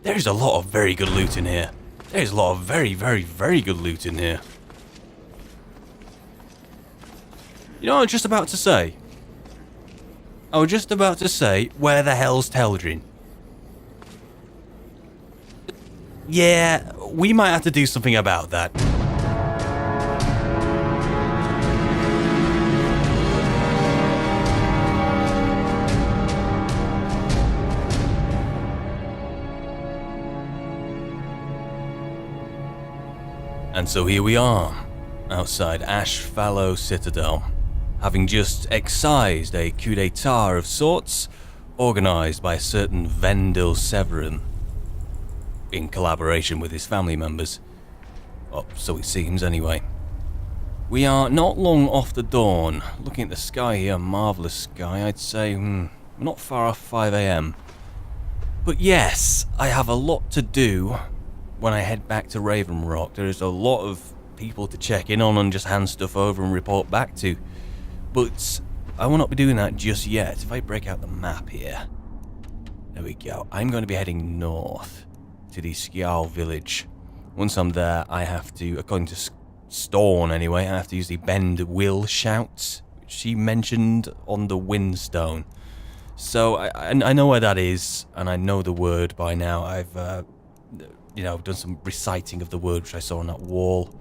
There's a lot of very good loot in here. There's a lot of very, very, very good loot in here. You know what I was just about to say? I was just about to say, where the hell's Teldrin? Yeah, we might have to do something about that. And so here we are, outside Ashfallow Citadel, having just excised a coup d'etat of sorts, organised by a certain Vendil Severin, in collaboration with his family members. Oh, so it seems anyway. We are not long off the dawn. Looking at the sky here, marvellous sky, I'd say, we're not far off 5 AM. But yes, I have a lot to do when I head back to Raven Rock. There is a lot of people to check in on and just hand stuff over and report back to. But I will not be doing that just yet. If I break out the map here, there we go. I'm going to be heading north to the Skjal village. Once I'm there, I have to, according to Storn anyway, I have to use the Bend Will shout, which she mentioned on the Windstone. So I know where that is, and I know the word by now. I've done some reciting of the word which I saw on that wall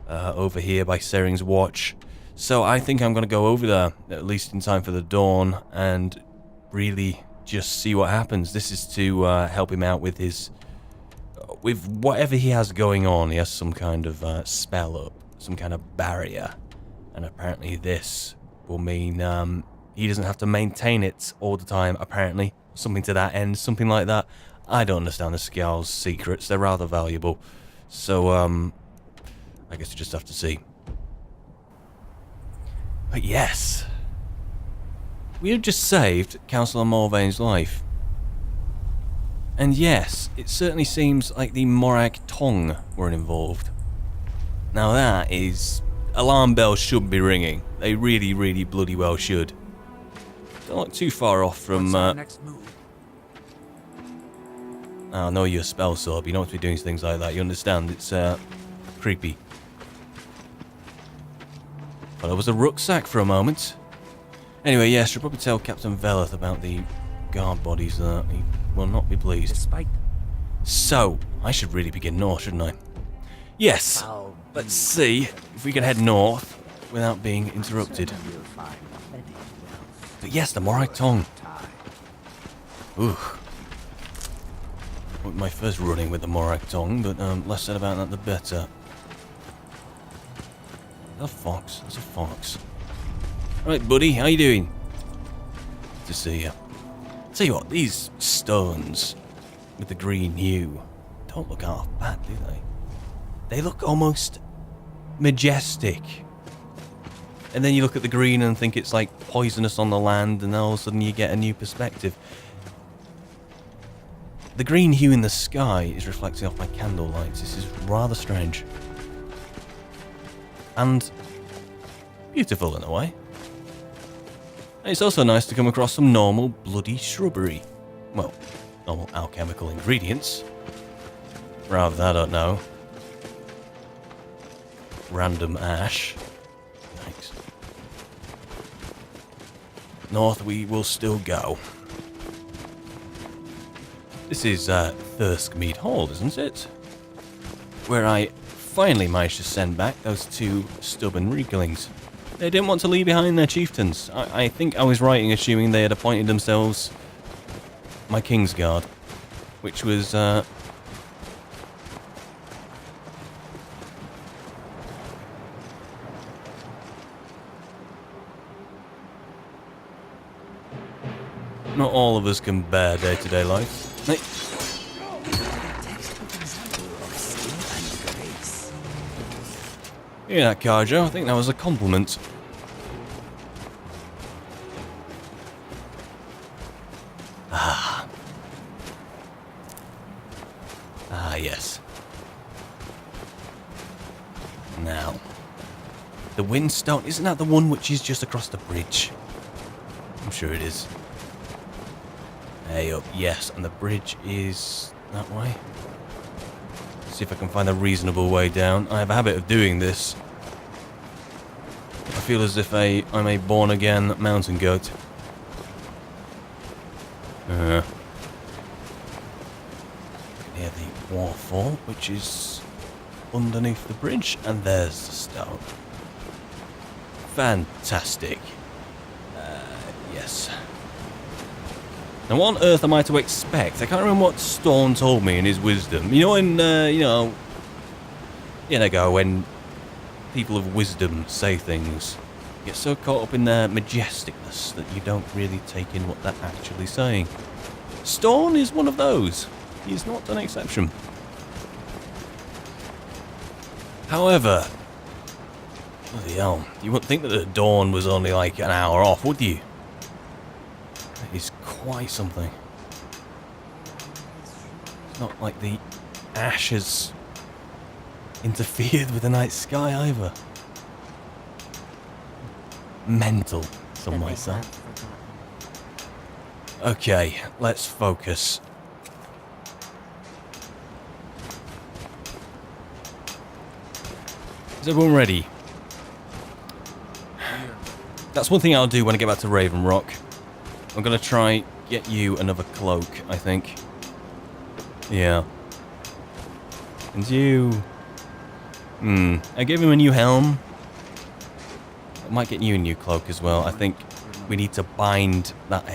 over here by Sering's Watch. So I think I'm going to go over there, at least in time for the dawn, and really just see what happens. This is to help him out with his... with whatever he has going on. He has some kind of spell up, some kind of barrier. And apparently this will mean he doesn't have to maintain it all the time, apparently. Something to that end, something like that. I don't understand the Skjal's secrets. They're rather valuable. So, I guess you just have to see. But yes, we have just saved Councillor Morvain's life. And yes, it certainly seems like the Morag Tong were involved. Now that is... alarm bells should be ringing. They really, really bloody well should. Don't look too far off from... next move? I know you're a spell sword, but you don't have to be doing things like that. You understand? It's creepy. Thought it was a rucksack for a moment. Anyway, yes, should probably tell Captain Veleth about the guard bodies there. He will not be pleased. Despite... So, I should really begin north, shouldn't I? Yes. Let's see if we can head north without being interrupted. But yes, the Morag Tong. Ooh. My first running with the Morag Tong, but less said about that the better. That's a fox. That's a fox. Right, buddy, how you doing? Good to see you. Tell you what, these stones with the green hue don't look half bad, do they? They look almost majestic. And then you look at the green and think it's like poisonous on the land, and then all of a sudden you get a new perspective. The green hue in the sky is reflecting off my candle lights. This is rather strange. And beautiful in a way. And it's also nice to come across some normal bloody shrubbery. Well, normal alchemical ingredients. Rather than, I don't know, random ash. Thanks. North we will still go. This is Thirskmead Hall, isn't it? Where I finally managed to send back those two stubborn Reeklings. They didn't want to leave behind their chieftains. I think I was right in assuming they had appointed themselves my Kingsguard, which was... not all of us can bear day-to-day life. Hey. Yeah, Carjo, I think that was a compliment. Ah, yes. Now, the Windstone, isn't that the one which is just across the bridge? I'm sure it is. Hey up, yes, and the bridge is that way. See if I can find a reasonable way down. I have a habit of doing this. I feel as if I'm a born-again mountain goat. Near the waterfall, which is underneath the bridge, and there's the stone. Fantastic. Yes. Now, what on earth am I to expect? I can't remember what Storm told me in his wisdom. You know, when people of wisdom say things, you get so caught up in their majesticness that you don't really take in what they're actually saying. Storm is one of those. He's not an exception. However, bloody hell, you wouldn't think that the dawn was only like an hour off, would you? It is quite something. It's not like the ash has interfered with the night sky either. Mental, some might say. Okay, let's focus. Is everyone ready? That's one thing I'll do when I get back to Raven Rock. I'm gonna try get you another cloak, I think. Yeah. And you... I gave him a new helm. I might get you a new cloak as well. I think we need to bind that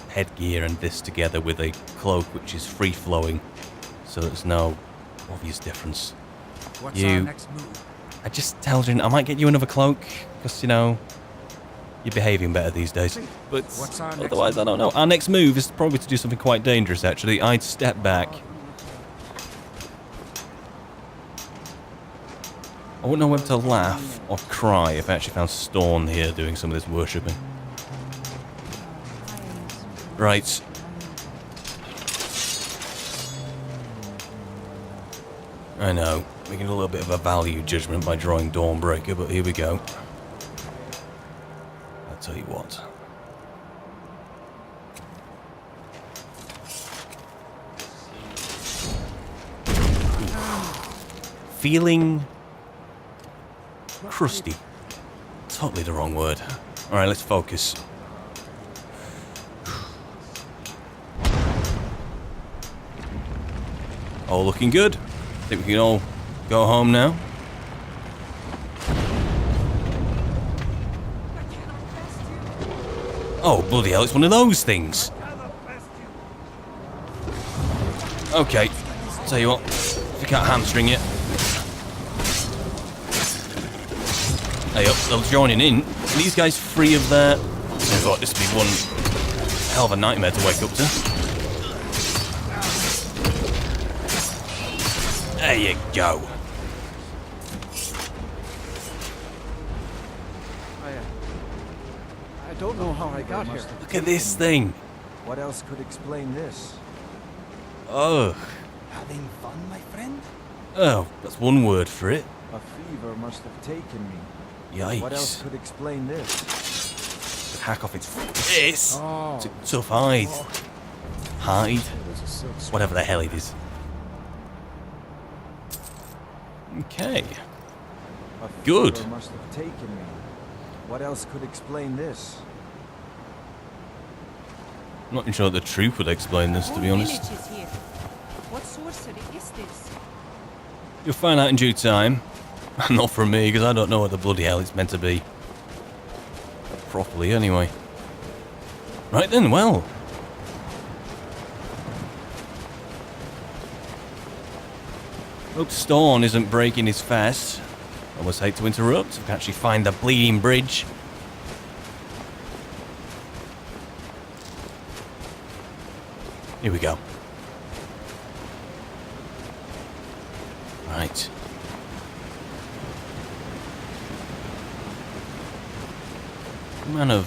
headgear and this together with a cloak which is free-flowing, so there's no obvious difference. What's our next move? I just told you I might get you another cloak, because, you know, you're behaving better these days. But otherwise, I don't know. Our next move is probably to do something quite dangerous, actually. I'd step back. I wouldn't know whether to laugh or cry if I actually found Storm here doing some of this worshipping. Right. I know, making a little bit of a value judgment by drawing Dawnbreaker, but here we go. I'll tell you what. Feeling crusty. Totally the wrong word. Alright, let's focus. All looking good. I think we can all go home now. Oh, bloody hell, it's one of those things. Okay, tell you what, if you can't hamstring it. Hey up, still joining in. Are these guys free of their... I thought this would be one hell of a nightmare to wake up to. There you go. I don't know how I got here. Look at this thing. What else could explain this? Oh. Having fun, my friend? Oh, that's one word for it. A fever must have taken me. Yikes. What else could explain this? Hack off its face. Oh. It's a tough hide. Hide. Whatever the hell it is. Okay. A Good. fever must have taken me. What else could explain this? I'm not even sure the truth would explain this, to be honest. What sorcery is this? You'll find out in due time. Not from me, because I don't know what the bloody hell it's meant to be. Properly, anyway. Right then, well. Hope Storm isn't breaking his fast. Almost hate to interrupt. We can actually find the bleeding bridge. Here we go. Right. Man of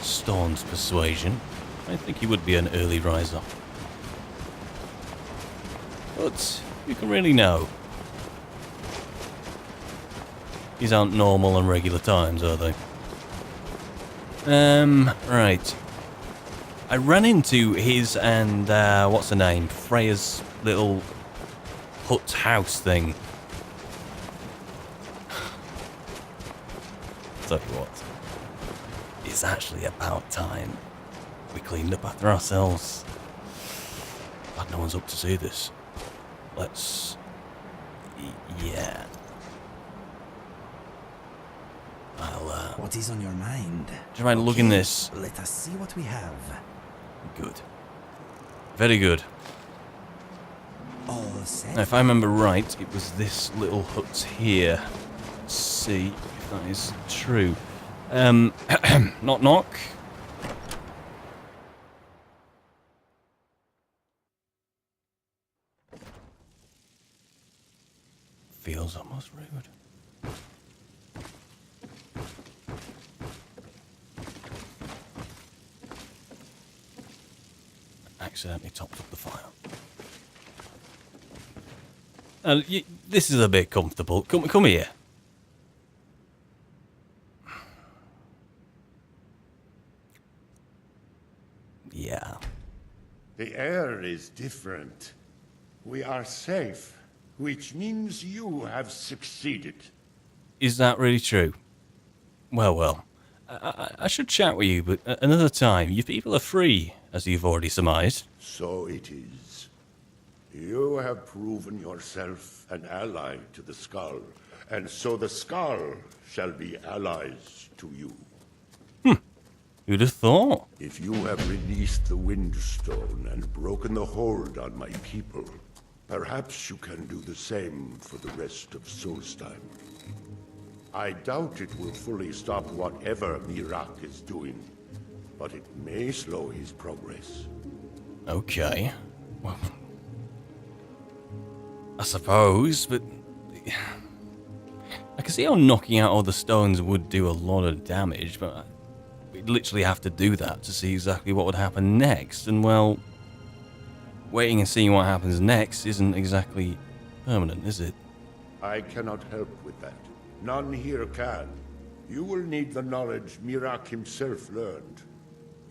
Storm's persuasion. I think he would be an early riser. But you can really know. These aren't normal and regular times, are they? Right. I ran into his and, what's her name? Freya's little hut house thing. Tell you what, it's actually about time we cleaned up after ourselves. Glad no one's up to see this. Let's... yeah. I'll, What is on your mind? do you mind looking this? Let us see what we have. Good. Very good. All set. Now, if I remember right, it was this little hut here. Let's see if that is true. Knock knock. Feels almost rude. Accidentally topped up the fire. This is a bit comfortable. Come here. Yeah. The air is different. We are safe, which means you have succeeded. Is that really true? Well. I should chat with you, but another time. You people are free, as you've already surmised. So it is. You have proven yourself an ally to the Skull, and so the Skull shall be allies to you. Who'd have thought? If you have released the Windstone and broken the hold on my people, perhaps you can do the same for the rest of Solstheim. I doubt it will fully stop whatever Mirak is doing, but it may slow his progress. Okay. Well, I suppose, but I can see how knocking out all the stones would do a lot of damage, but we'd literally have to do that to see exactly what would happen next, and well, waiting and seeing what happens next isn't exactly permanent, is it? I cannot help with that. None here can. You will need the knowledge Mirak himself learned.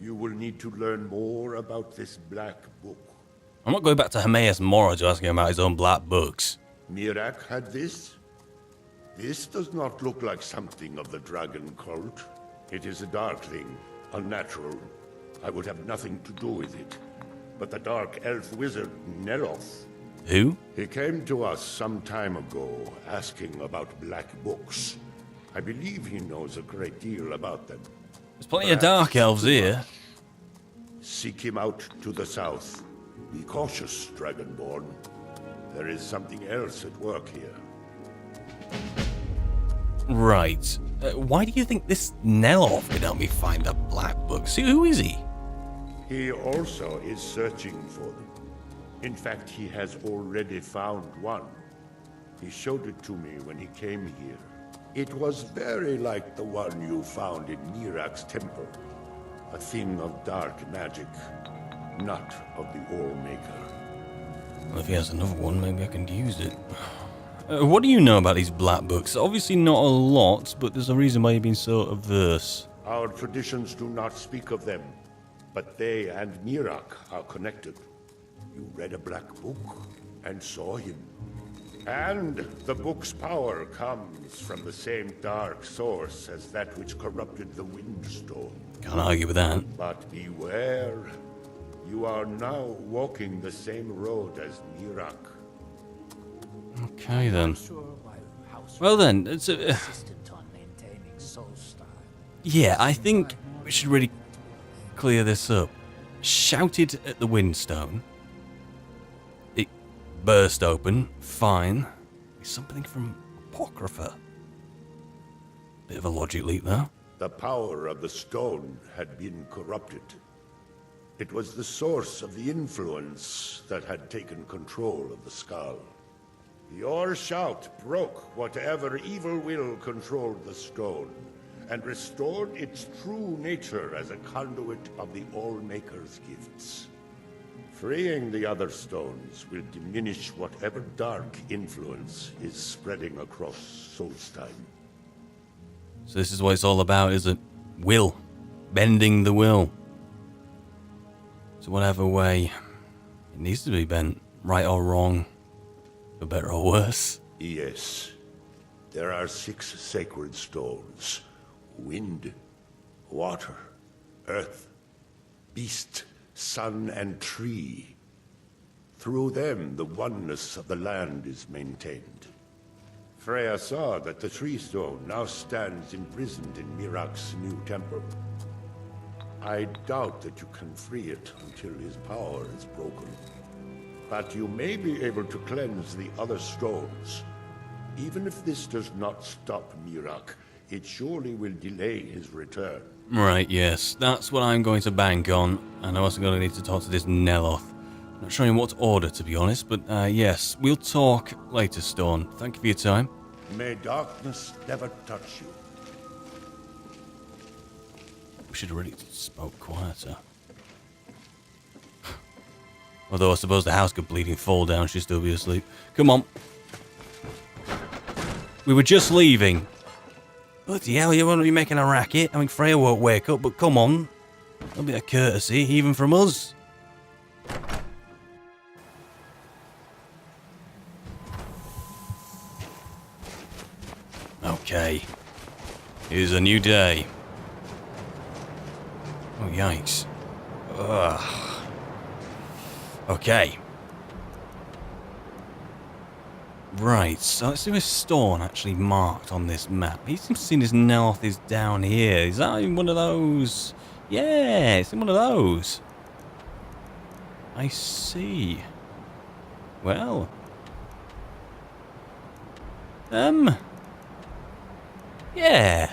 You will need to learn more about this black book. I'm not going back to Hermaeus Mora to ask him about his own black books. Mirak had this? This does not look like something of the dragon cult. It is a darkling, unnatural. I would have nothing to do with it. But the dark elf wizard, Neloth, Who? he came to us some time ago, asking about black books. I believe he knows a great deal about them. There's plenty of dark elves here. Seek him out to the south. Be cautious, Dragonborn. There is something else at work here. Right. Why do you think this Neloth could help me find the black books? Who is he? He also is searching for them. In fact, he has already found one. He showed it to me when he came here. It was very like the one you found in Mirak's temple. A thing of dark magic, not of the All-Maker. Well, if he has another one, maybe I can use it. What do you know about these black books? Obviously not a lot, but there's a reason why you've been so averse. Our traditions do not speak of them, but they and Mirak are connected. You read a black book and saw him. And the book's power comes from the same dark source as that which corrupted the Windstone. Can't argue with that. But beware, you are now walking the same road as Mirak. Okay then. Sure, while House Well then, it's insistent on maintaining Solstheim. yeah, I think we should really clear this up. Shouted at the Windstone. It burst open, fine. Something from Apocrypha. Bit of a logic leap there. The power of the stone had been corrupted. It was the source of the influence that had taken control of the skull. Your shout broke whatever evil will controlled the stone, and restored its true nature as a conduit of the All-Maker's gifts. Freeing the other stones will diminish whatever dark influence is spreading across Solstheim. So this is what it's all about, is it? Will. Bending the will. So whatever way it needs to be bent, right or wrong, for better or worse. Yes. There are 6 sacred stones. Wind, water, earth, beast, sun, and tree. Through them, the oneness of the land is maintained. Freya saw that the tree stone now stands imprisoned in Mirak's new temple. I doubt that you can free it until his power is broken. But you may be able to cleanse the other stones. Even if this does not stop Mirak, it surely will delay his return. Right, yes. That's what I'm going to bank on. And I'm also going to need to talk to this Neloth. Not sure in what order, to be honest, but yes. We'll talk later, Storm. Thank you for your time. May darkness never touch you. We should have really spoke quieter. Although I suppose the house could bleeding fall down, she'd still be asleep. Come on. We were just leaving. Bloody hell, you won't be making a racket. I mean, Freya won't wake up, but come on. There'll be a courtesy, even from us. Okay. Here's a new day. Oh, yikes. Ugh. Okay. Right, so let's see where Storm actually marked on this map. He seems to see his Neloth is down here. Is that in one of those? Yeah, it's in one of those. I see. Well. Yeah.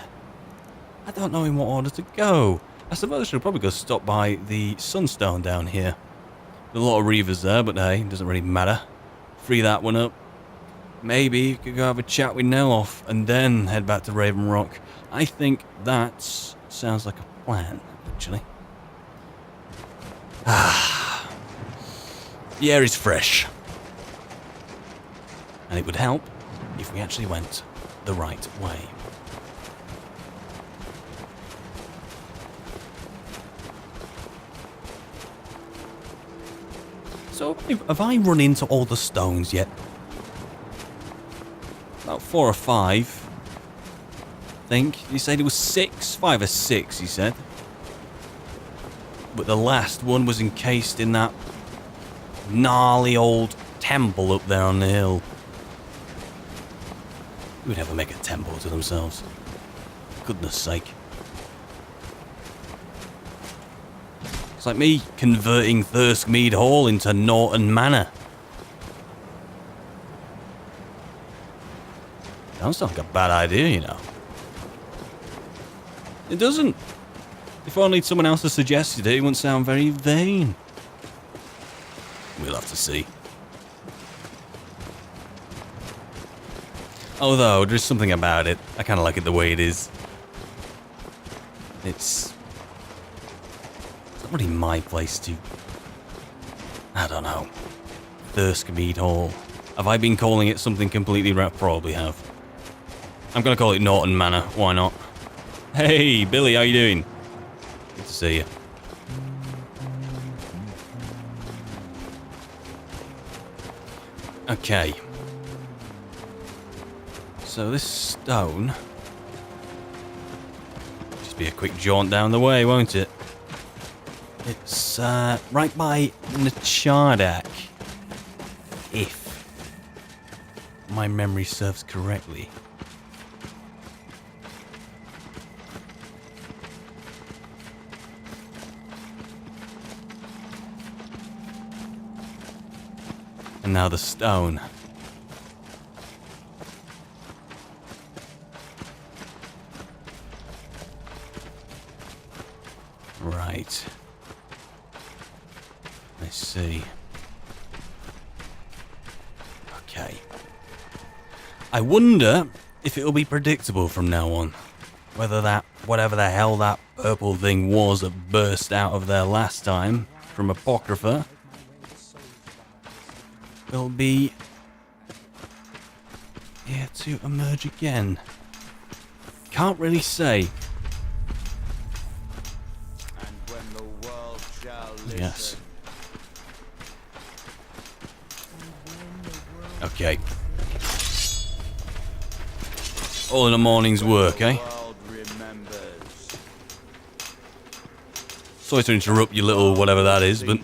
I don't know in what order to go. I suppose I should probably go stop by the Sunstone down here. There's a lot of Reavers there, but hey, it doesn't really matter. Free that one up. Maybe you could go have a chat with Neloth and then head back to Raven Rock. I think that sounds like a plan, actually. Ah. The air is fresh. And it would help if we actually went the right way. So, have I run into all the stones yet? About 4 or 5. I think. You said it was 6? 5 or 6, he said. But the last one was encased in that gnarly old temple up there on the hill. Who would ever make a temple to themselves? Goodness sake. It's like me converting Thirskmead Hall into Norton Manor. That sounds like a bad idea, you know. It doesn't. If only someone else had suggested it, it wouldn't sound very vain. We'll have to see. Although, there's something about it. I kind of like it the way it is. It's not really my place to... I don't know. Thirskmead Hall. Have I been calling it something completely wrong? Probably have. I'm going to call it Norton Manor. Why not? Hey, Billy, how you doing? Good to see you. Okay. So this stone... just be a quick jaunt down the way, won't it? It's right by Nachardak. If my memory serves correctly. And now the stone. Right. I see. Okay. I wonder if it'll be predictable from now on. Whether that, whatever the hell that purple thing was that burst out of there last time from Apocrypha, will be here to emerge again. Can't really say. yes. Okay. All in a morning's work, eh? Sorry to interrupt your little whatever that is, but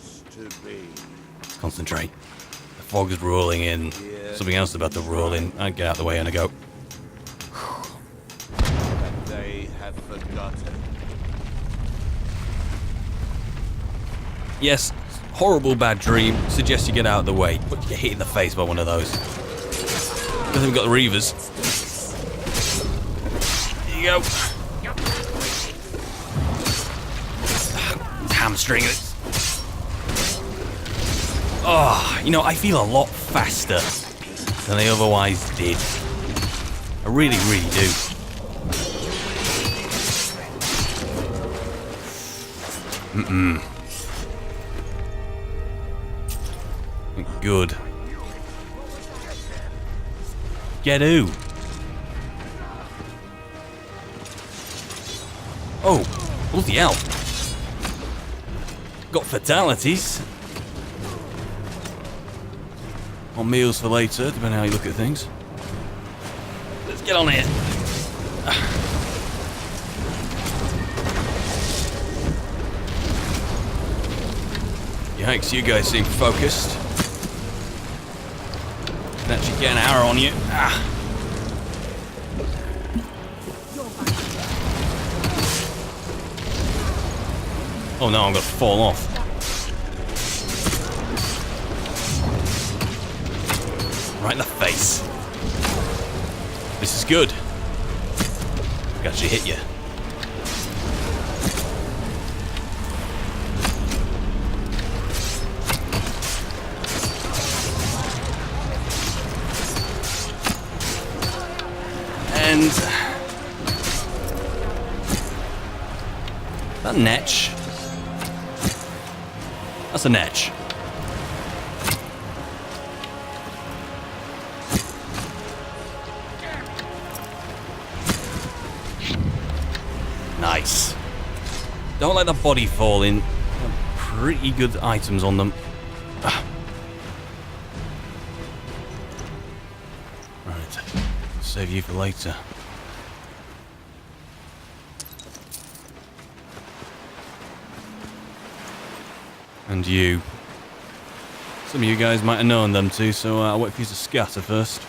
concentrate. The fog's rolling in. Something else is about to roll in. I get out of the way and I go. They have forgotten. Yes, horrible bad dream. Suggest you get out of the way. But you get hit in the face by one of those. I think we've got the Reavers. There you go. Hamstring it. Oh, you know, I feel a lot faster than I otherwise did. I really, really do. Good. Get who? Oh, bloody hell. Got fatalities. Or meals for later, depending on how you look at things. Let's get on here. Yikes, you guys seem focused. Can actually get an arrow on you. Ah. Oh no, I'm gonna fall off. Right in the face. This is good. I can actually hit you. And that netch. That's a netch. Nice. Don't let the body fall in. Pretty good items on them. Right. Save you for later. And you. Some of you guys might have known them too, so I'll wait for you to scatter first.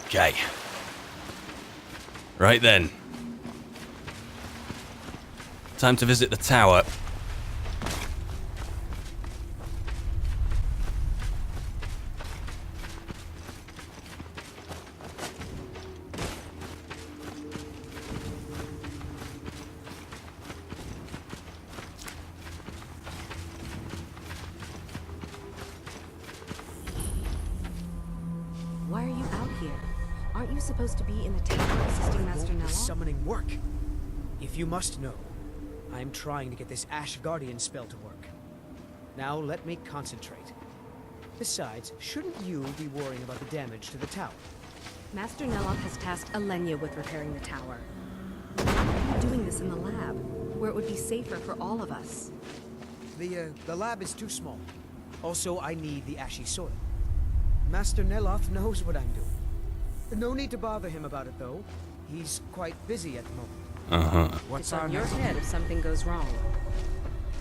Okay. Right then. Time to visit the tower. Why are you out here? Aren't you supposed to be in the tower assisting Master Won't Nella? this summoning work? If you must know, I'm trying to get this Ash Guardian spell to work. Now let me concentrate. Besides, shouldn't you be worrying about the damage to the tower? Master Nella has tasked Alenia with repairing the tower. Why are you doing this in the lab, where it would be safer for all of us? The lab is too small. Also, I need the ashy soil. Master Neloth knows what I'm doing. No need to bother him about it, though. He's quite busy at the moment. It's on your head if something goes wrong.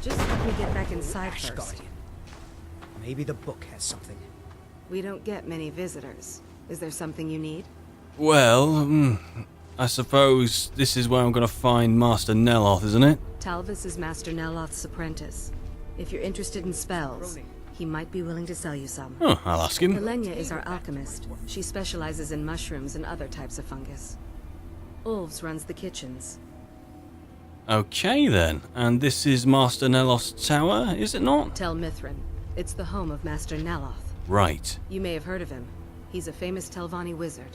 Just let me get back inside Ash first. Guardian. Maybe the book has something. We don't get many visitors. Is there something you need? Well, I suppose this is where I'm going to find Master Neloth, isn't it? Talvis is Master Neloth's apprentice. If you're interested in spells, he might be willing to sell you some. Oh, I'll ask him. Alenia is our alchemist. She specializes in mushrooms and other types of fungus. Ulves runs the kitchens. Okay then, and this is Master Neloth's tower, is it not? Tel Mithrin. It's the home of Master Neloth. Right. You may have heard of him. He's a famous Telvanni wizard.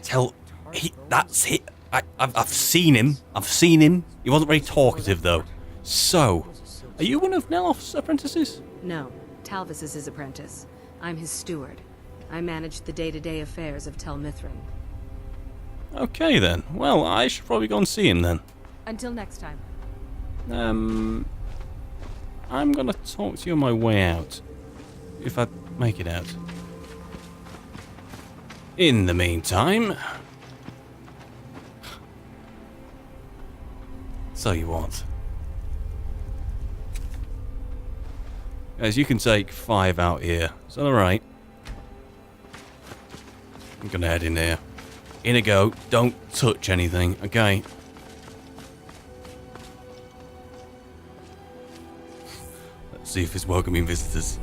That's it. I've seen him. I've seen him. He wasn't very talkative though. So, are you one of Neloth's apprentices? No, Talvis is his apprentice. I'm his steward. I manage the day-to-day affairs of Tel Mithrin. Okay then. Well, I should probably go and see him then. Until next time. I'm gonna talk to you on my way out. If I make it out. In the meantime... So you what? Guys, you can take 5 out here. Is that alright? I'm gonna head in here. In a go. Don't touch anything, okay? Let's see if it's welcoming visitors.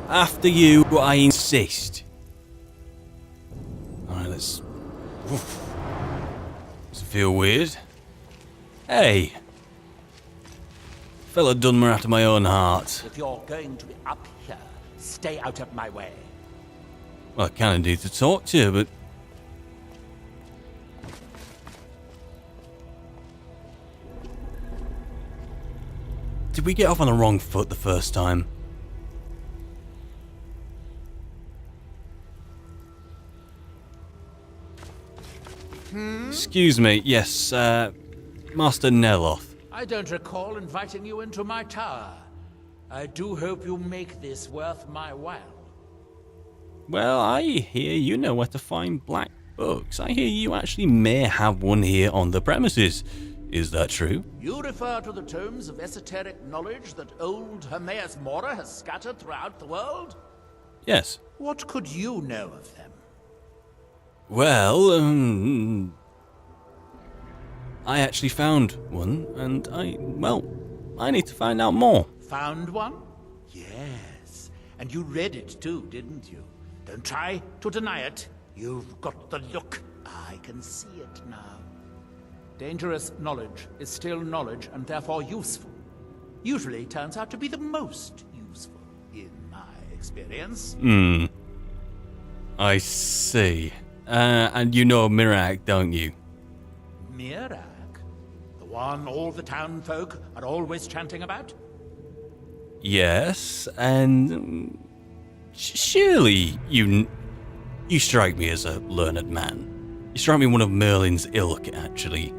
After you, I insist. Alright, let's... Oof. Does it feel weird? Hey! Fella done me after my own heart. If you're going to be up here, stay out of my way. Well, I kinda need to talk to you, but... Did we get off on the wrong foot the first time? Excuse me, yes, Master Neloth. I don't recall inviting you into my tower. I do hope you make this worth my while. Well, I hear you know where to find black books. I hear you actually may have one here on the premises. Is that true? You refer to the tomes of esoteric knowledge that old Hermaeus Mora has scattered throughout the world? Yes. What could you know of them? Well, I actually found one, and I need to find out more. Found one? Yes. And you read it too, didn't you? Don't try to deny it. You've got the look. I can see it now. Dangerous knowledge is still knowledge and therefore useful. Usually turns out to be the most useful, in my experience. I see. And you know Mirak, don't you? Mirak? The one all the town folk are always chanting about? Yes, and surely you strike me as a learned man. You strike me one of Merlin's ilk, actually.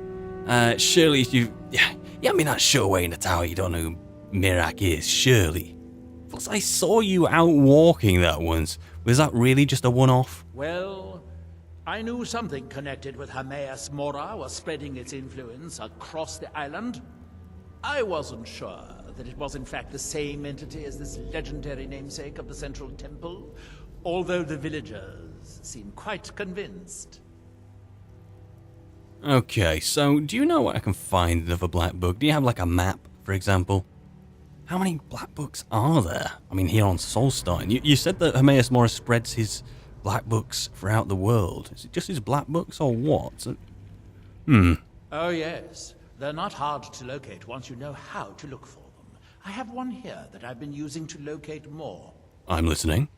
Surely you haven't been that show away in the tower, you don't know who Mirak is, surely. Plus, I saw you out walking that once. Was that really just a one-off? Well, I knew something connected with Hermaeus Mora was spreading its influence across the island. I wasn't sure that it was in fact the same entity as this legendary namesake of the Central Temple, although the villagers seem quite convinced. Okay, so do you know where I can find another black book? Do you have like a map, for example? How many black books are there? I mean, here on Solstein. You said that Hermaeus Mora spreads his black books throughout the world. Is it just his black books or what? Oh yes, they're not hard to locate once you know how to look for them. I have one here that I've been using to locate more. I'm listening.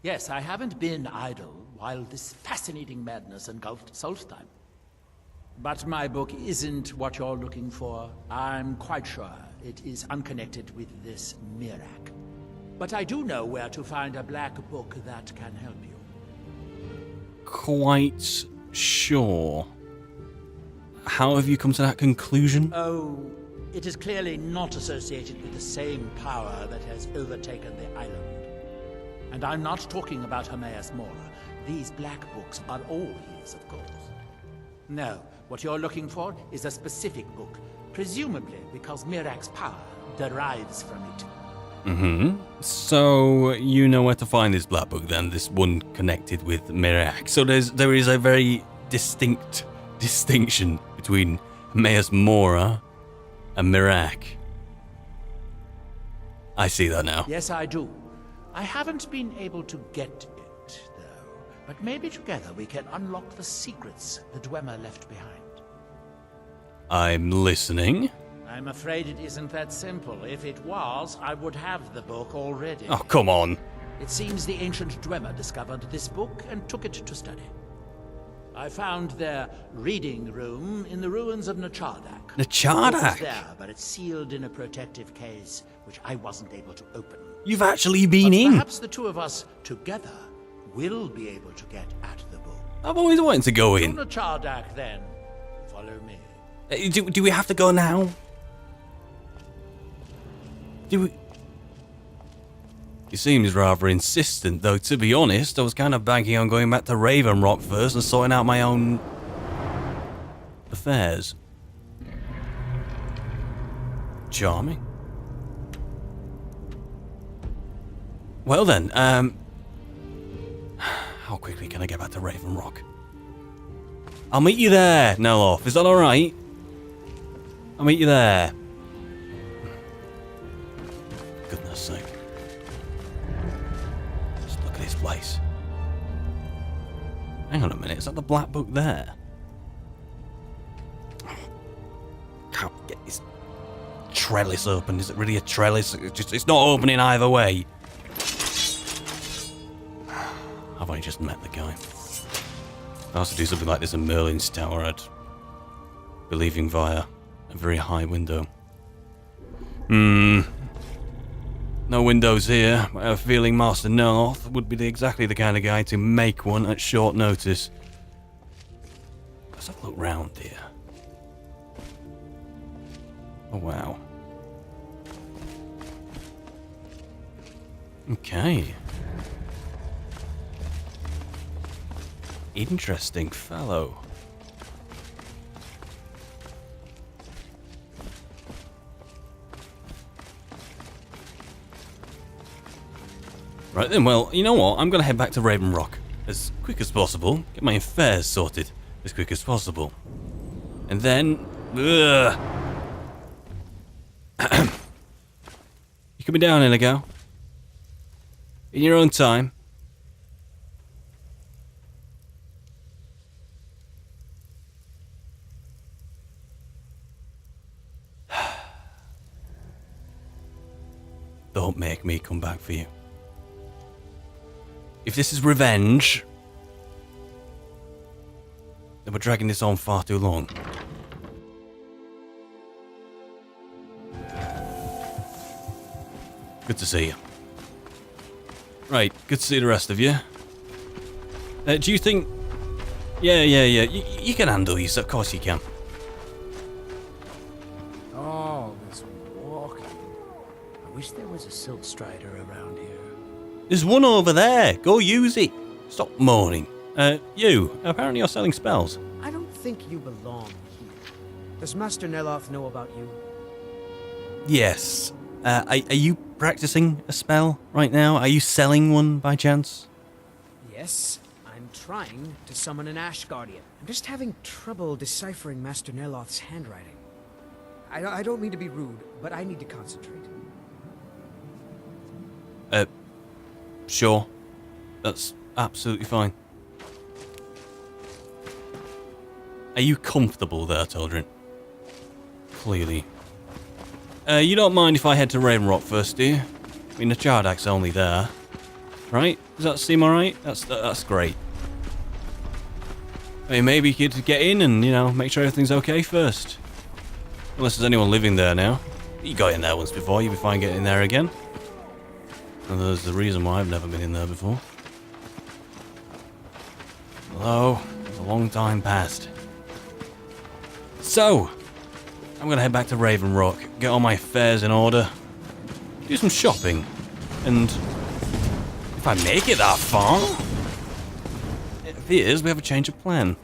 Yes, I haven't been idle while this fascinating madness engulfed Solstein. But my book isn't what you're looking for. I'm quite sure it is unconnected with this Mirak. But I do know where to find a black book that can help you. Quite sure. How have you come to that conclusion? Oh, it is clearly not associated with the same power that has overtaken the island. And I'm not talking about Hermaeus Mora. These black books are all his, of course. No, what you're looking for is a specific book, presumably because Mirak's power derives from it. So you know where to find this black book then, this one connected with Mirak. So there is a very distinct distinction between Hermaeus Mora and Mirak. I see that now. Yes, I do. I haven't been able to get it, though. But maybe together we can unlock the secrets the Dwemer left behind. I'm listening. I'm afraid it isn't that simple. If it was, I would have the book already. Oh, come on. It seems the ancient Dwemer discovered this book and took it to study. I found their reading room in the ruins of Nachardak. Nachardak? It was there, but it's sealed in a protective case, which I wasn't able to open. You've actually been But in. perhaps the two of us together will be able to get at the book. I've always wanted to go in. To Nachardak, then. Follow me. Do we have to go now? Do we? He seems rather insistent, though, to be honest. I was kind of banking on going back to Raven Rock first and sorting out my own affairs. Charming. Well then, how quickly can I get back to Raven Rock? I'll meet you there, Neloth. Is that alright? I'll meet you there. Goodness sake. Just look at this place. Hang on a minute, is that the black book there? Can't get this trellis open. Is it really a trellis? It's not opening either way. I've only just met the guy. I also do something like this in Merlin's tower. I'd be leaving via a very high window. No windows here. I have a feeling Master North would be exactly the kind of guy to make one at short notice. Let's have a look round here. Oh wow. Okay. Interesting fellow. Right then, well, you know what? I'm going to head back to Raven Rock as quick as possible. Get my affairs sorted as quick as possible. And then... You coming down, Inigo? In your own time. Don't make me come back for you. If this is revenge, then we're dragging this on far too long. Good to see you. Right, good to see the rest of you. Do you think... Yeah. You can handle yourself. Of course you can. Oh, this walking. I wish there was a Silk Strider around here. There's one over there. Go use it. Stop moaning. You. Apparently you're selling spells. I don't think you belong here. Does Master Neloth know about you? Yes. Are you practicing a spell right now? Are you selling one by chance? Yes, I'm trying to summon an Ash Guardian. I'm just having trouble deciphering Master Neloth's handwriting. I don't mean to be rude, but I need to concentrate. Sure. That's absolutely fine. Are you comfortable there, Tildrin? Clearly. You don't mind if I head to Raven Rock first, do you? I mean, the Chardak's only there. Right? Does that seem alright? That's great. I mean, maybe you could get in and, you know, make sure everything's okay first. Unless there's anyone living there now. You got in there once before, you'll be fine getting in there again. And there's the reason why I've never been in there before. Although, it's a long time past. So, I'm gonna head back to Raven Rock, get all my affairs in order, do some shopping, and if I make it that far, it appears we have a change of plan.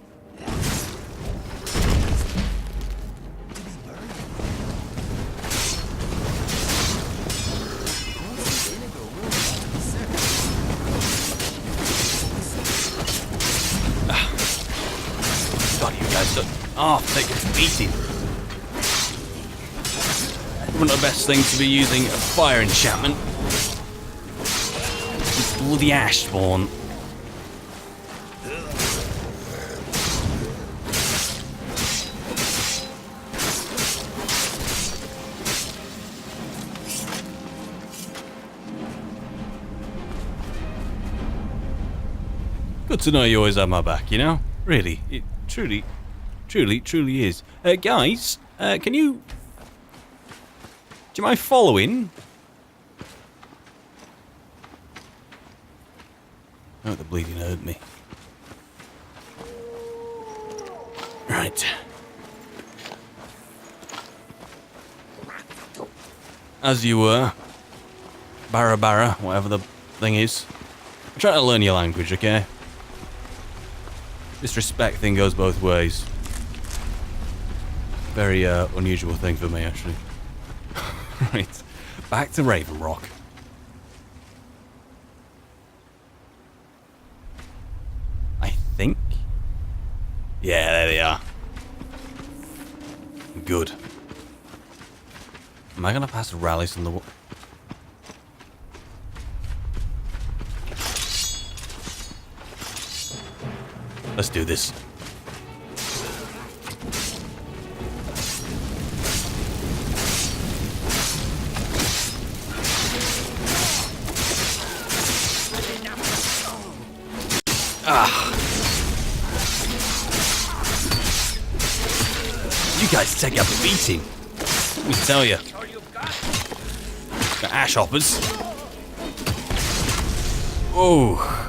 God, you guys are... Oh, take a beating. Not the best thing to be using a fire enchantment. This bloody ash spawn. Good to know you always have my back, you know? Really, it truly is. Guys, can you... Do you mind following? Oh, the bleeding hurt me. Right. As you were. Barra, whatever the thing is. I'm trying to learn your language, okay? This respect thing goes both ways. Very unusual thing for me, actually. Right. Back to Raven Rock. I think. Yeah, there they are. Good. Am I gonna pass rallies on the wall? Let's do this. You guys take a beating. Let me tell you. Got ash hoppers. Oh.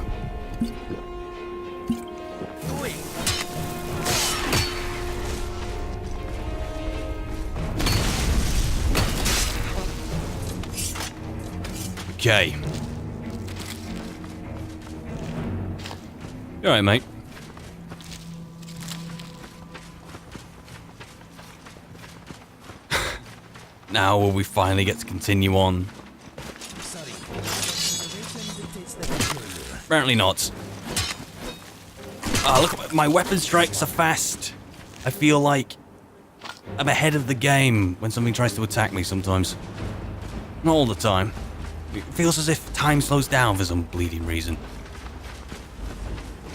Okay. You alright, mate? Now will we finally get to continue on? Apparently not. Ah, look, my weapon strikes are fast. I feel like I'm ahead of the game when something tries to attack me sometimes. Not all the time. It feels as if time slows down for some bleeding reason.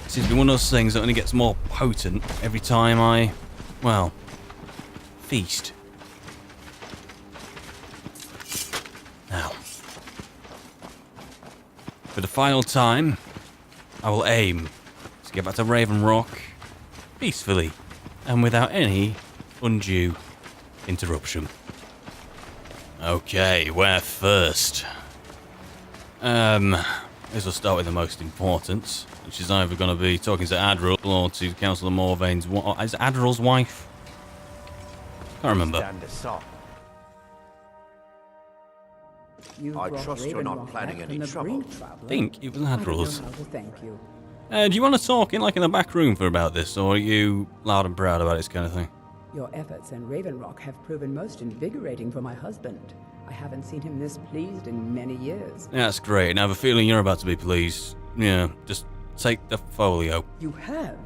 It seems to be one of those things that only gets more potent every time I, well, feast. Now, for the final time, I will aim to get back to Raven Rock peacefully and without any undue interruption. Okay, where first? This will start with the most important, which is either going to be talking to Adderall or to Councillor Morvain's wife. Is it Adderall's wife? Can't remember. I trust you're not planning any trouble. I think it was Adderall's. Thank you. Do you want to talk in like in the back room for about this, or are you loud and proud about this kind of thing? Your efforts in Raven Rock have proven most invigorating for my husband. I haven't seen him this pleased in many years. Yeah, that's great. And I have a feeling you're about to be pleased. Yeah, just take the folio. You have?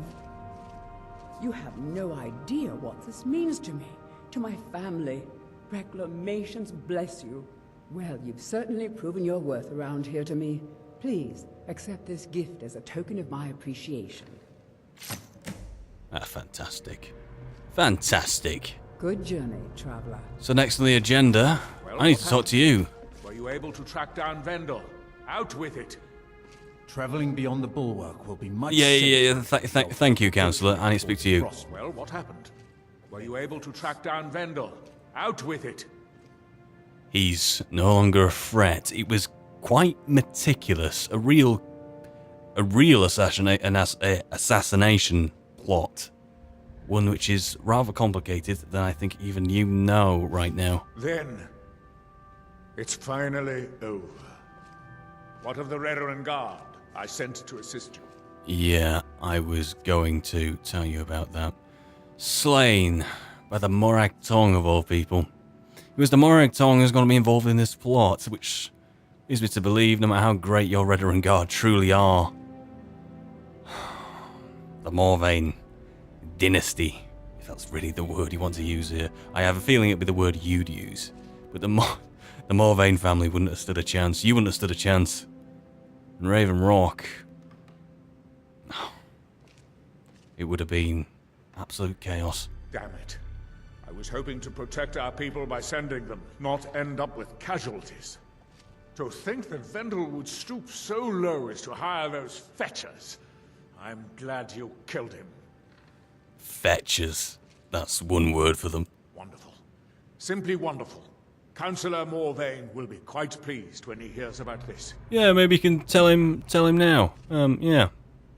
You have no idea what this means to me, to my family. Reclamations bless you. Well, you've certainly proven your worth around here to me. Please, accept this gift as a token of my appreciation. Ah, fantastic. Fantastic. Good journey, traveler. So next on the agenda, Well, I need to talk to you. Were you able to track down Vendel? Out with it. Traveling beyond the bulwark will be much Yeah. Thank you, Councillor. I need to speak to you. Well, what happened? Were you able to track down Vendel? Out with it. He's no longer a threat. It was quite meticulous. A real assassination plot. One which is rather complicated than I think even you know right now. Then, it's finally over. What of the Reverend Guard I sent to assist you? Yeah, I was going to tell you about that. Slain by the Morag Tong of all people. It was the Morag Tong who's going to be involved in this plot, which leads me to believe no matter how great your Reverend Guard truly are, the Morvain dynasty, if that's really the word you want to use here. I have a feeling it'd be the word you'd use. But the Morvain family wouldn't have stood a chance. You wouldn't have stood a chance. And Raven Rock, it would have been absolute chaos. Damn it. I was hoping to protect our people by sending them, not end up with casualties. To think that Vendel would stoop so low as to hire those fetchers. I'm glad you killed him. Fetchers. That's one word for them. Wonderful. Simply wonderful. Councillor Morvain will be quite pleased when he hears about this. Yeah, maybe you can tell him now. Yeah.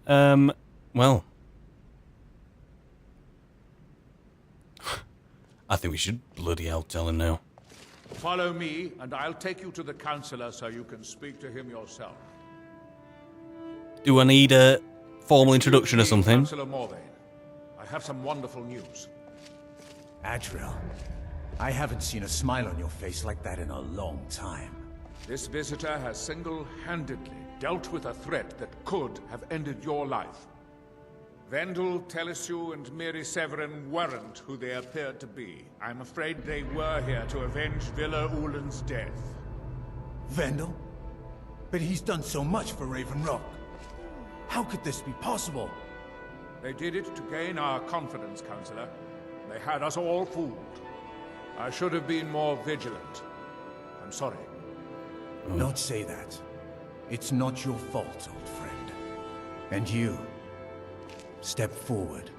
Well. I think we should bloody hell tell him now. Follow me, and I'll take you to the councillor so you can speak to him yourself. Do I need a formal introduction or something? Councillor Morvain, I have some wonderful news. Adriel, I haven't seen a smile on your face like that in a long time. This visitor has single-handedly dealt with a threat that could have ended your life. Vendel, Telesue, and Miri Severin weren't who they appeared to be. I'm afraid they were here to avenge Villa Ulen's death. Vendel? But he's done so much for Raven Rock. How could this be possible? They did it to gain our confidence, Councillor. They had us all fooled. I should have been more vigilant. I'm sorry. Don't say that. It's not your fault, old friend. And you, step forward.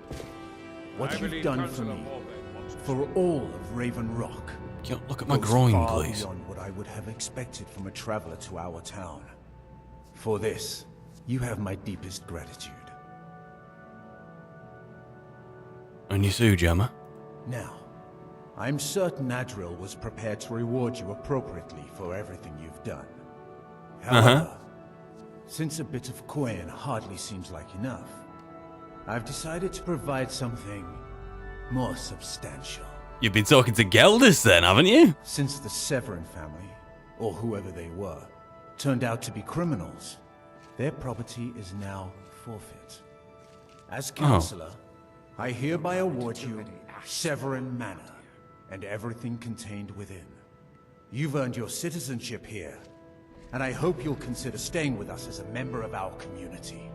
What you've done for me, for all of Raven Rock, Look at my groin, far please. beyond what I would have expected from a traveler to our town. For this, you have my deepest gratitude. And you too, Gemma. Now, I'm certain Adriel was prepared to reward you appropriately for everything you've done. However, since a bit of coin hardly seems like enough, I've decided to provide something more substantial. You've been talking to Gelders then, haven't you? Since the Severin family, or whoever they were, turned out to be criminals, their property is now forfeit. As Councillor, I hereby award you Severin Manor, and everything contained within. You've earned your citizenship here, and I hope you'll consider staying with us as a member of our community.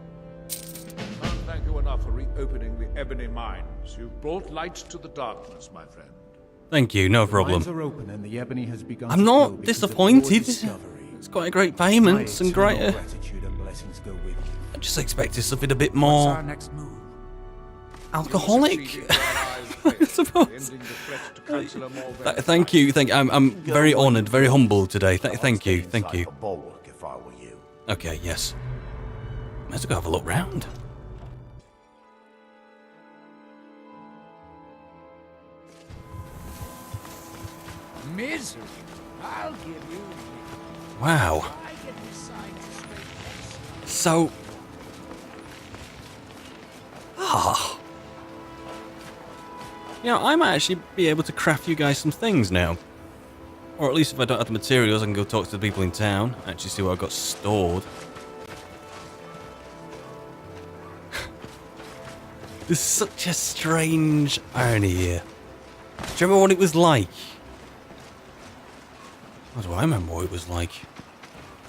Can't thank you enough for reopening the Ebony Mines. You've brought light to the darkness, my friend. Thank you, no The problem. mines are open and the Ebony has begun I'm to not flow because of your disappointed. discovery. It's quite a great payment and great. My gratitude and blessings go with you. I just expected something a bit more Our next move. alcoholic. I suppose. Thank you. I'm very honoured, very humble today. Thank you. A bulwark if I were you. Okay, yes. Let's go have a look round. Misery. I'll give you. Wow. I get this side to straight face. So. You know, I might actually be able to craft you guys some things now. Or at least if I don't have the materials, I can go talk to the people in town. Actually see what I've got stored. There's such a strange irony here. Do you remember what it was like? How do I remember what it was like?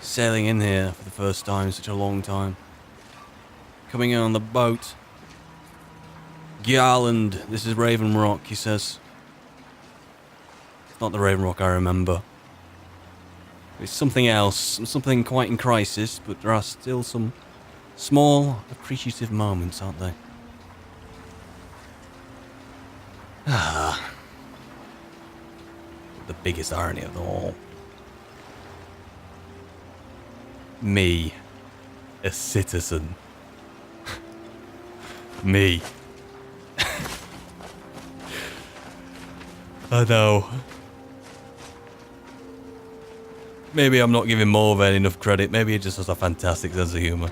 Sailing in here for the first time in such a long time. Coming in on the boat. Garland, this is Raven Rock, he says. It's not the Raven Rock I remember. It's something else, something quite in crisis, but there are still some small, appreciative moments, aren't there? The biggest irony of them all. Me, a citizen. Me. I know. Maybe I'm not giving Morvain enough credit. Maybe he just has a fantastic sense of humour.